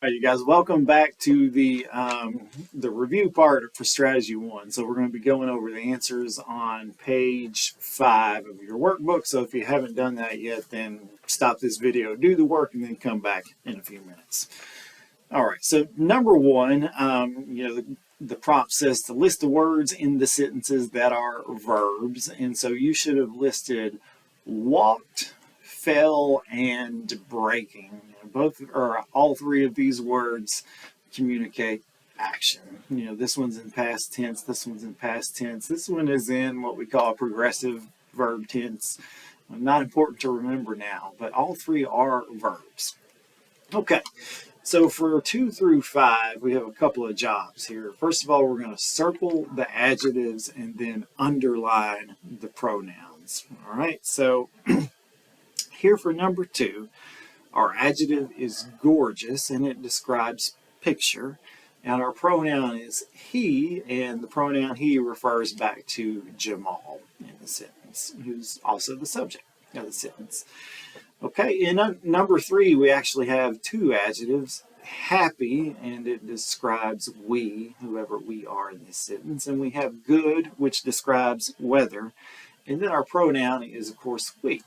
All right, you guys, welcome back to the review part for Strategy 1. So we're going to be going over the answers on page 5 of your workbook. So if you haven't done that yet, then stop this video, do the work, and then come back in a few minutes. All right, so number 1, the prompt says to list the words in the sentences that are verbs. And so you should have listed walked, fell, and breaking. Both or all three of these words communicate action. This one's in past tense, this one's in past tense, this one is in what we call a progressive verb tense. Not important to remember now, but all three are verbs. Okay, so for 2 through 5, we have a couple of jobs here. First of all, we're going to circle the adjectives and then underline the pronouns. All right, so here for number 2, our adjective is gorgeous, and it describes picture. And our pronoun is he, and the pronoun he refers back to Jamal in the sentence, who's also the subject of the sentence. Okay, in number 3, we actually have 2 adjectives, happy, and it describes we, whoever we are in this sentence. And we have good, which describes weather. And then our pronoun is, of course, we.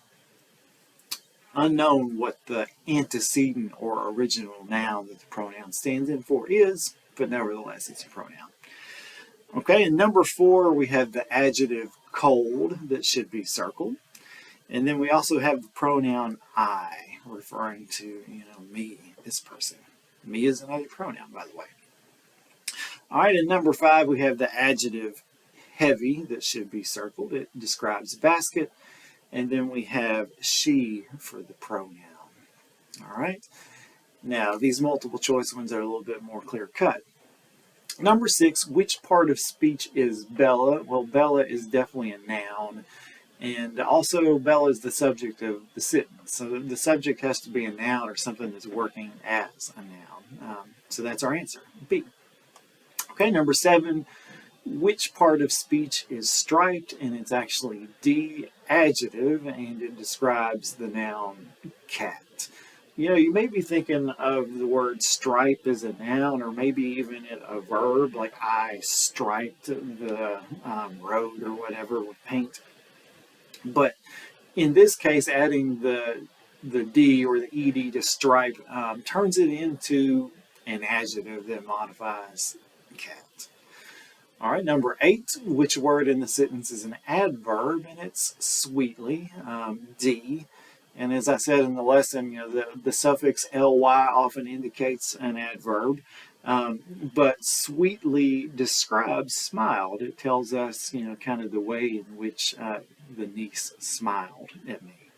Unknown what the antecedent or original noun that the pronoun stands in for is, but nevertheless it's a pronoun. Okay, in number 4 we have the adjective cold that should be circled. And then we also have the pronoun I, referring to, me, this person. Me is another pronoun, by the way. All right, in number 5 we have the adjective heavy that should be circled. It describes basket. And then we have she for the pronoun. All right. Now, these multiple choice ones are a little bit more clear cut. Number 6, which part of speech is Bella? Well, Bella is definitely a noun. And also, Bella is the subject of the sentence. So the subject has to be a noun or something that's working as a noun. So that's our answer, B. Okay, number 7. Which part of speech is striped? And it's actually D, adjective, and it describes the noun cat. You may be thinking of the word stripe as a noun, or maybe even a verb, like I striped the road or whatever with paint. But in this case, adding the D or the ED to stripe turns it into an adjective that modifies cat. All right, number 8, which word in the sentence is an adverb? And it's sweetly, D. And as I said in the lesson, the suffix ly often indicates an adverb. But sweetly describes smiled. It tells us, kind of the way in which the niece smiled at me.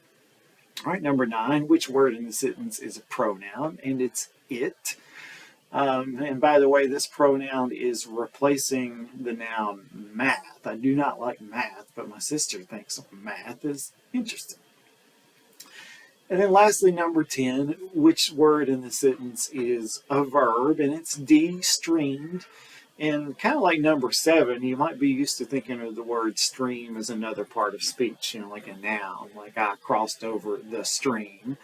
All right, number 9, which word in the sentence is a pronoun? And it's it. And by the way, this pronoun is replacing the noun math. I do not like math, but my sister thinks math is interesting. And then lastly, number 10, which word in the sentence is a verb? And it's D, streamed. And kind of like number 7, you might be used to thinking of the word stream as another part of speech, like a noun, like I crossed over the stream.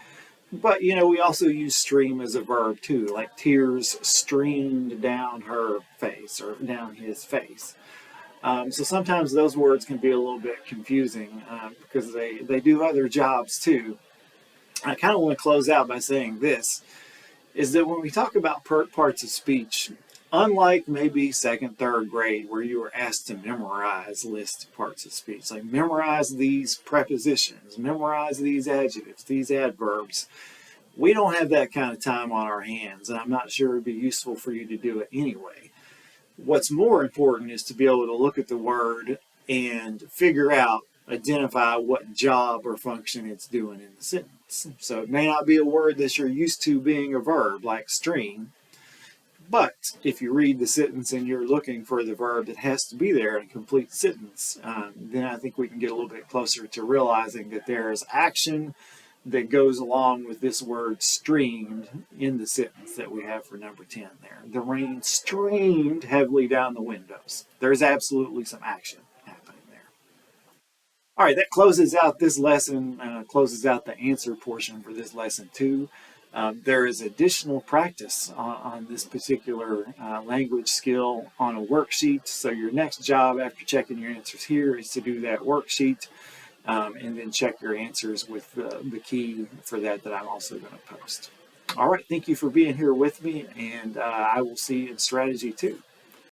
But, we also use stream as a verb too, like tears streamed down her face or down his face. So sometimes those words can be a little bit confusing because they do other jobs too. I kind of want to close out by saying this, is that when we talk about parts of speech, unlike maybe 2nd, 3rd grade where you were asked to memorize lists of parts of speech, like memorize these prepositions, memorize these adjectives, these adverbs, we don't have that kind of time on our hands, and I'm not sure it would be useful for you to do it anyway. What's more important is to be able to look at the word and figure out, identify what job or function it's doing in the sentence. So it may not be a word that you're used to being a verb, like stream, but if you read the sentence and you're looking for the verb that has to be there in a complete sentence, then I think we can get a little bit closer to realizing that there is action that goes along with this word streamed in the sentence that we have for number 10 there. The rain streamed heavily down the windows. There's absolutely some action happening there. All right, that closes out this lesson, closes out the answer portion for this lesson 2. There is additional practice on this particular language skill on a worksheet. So your next job after checking your answers here is to do that worksheet and then check your answers with the key for that I'm also going to post. All right, thank you for being here with me, and I will see you in Strategy 2.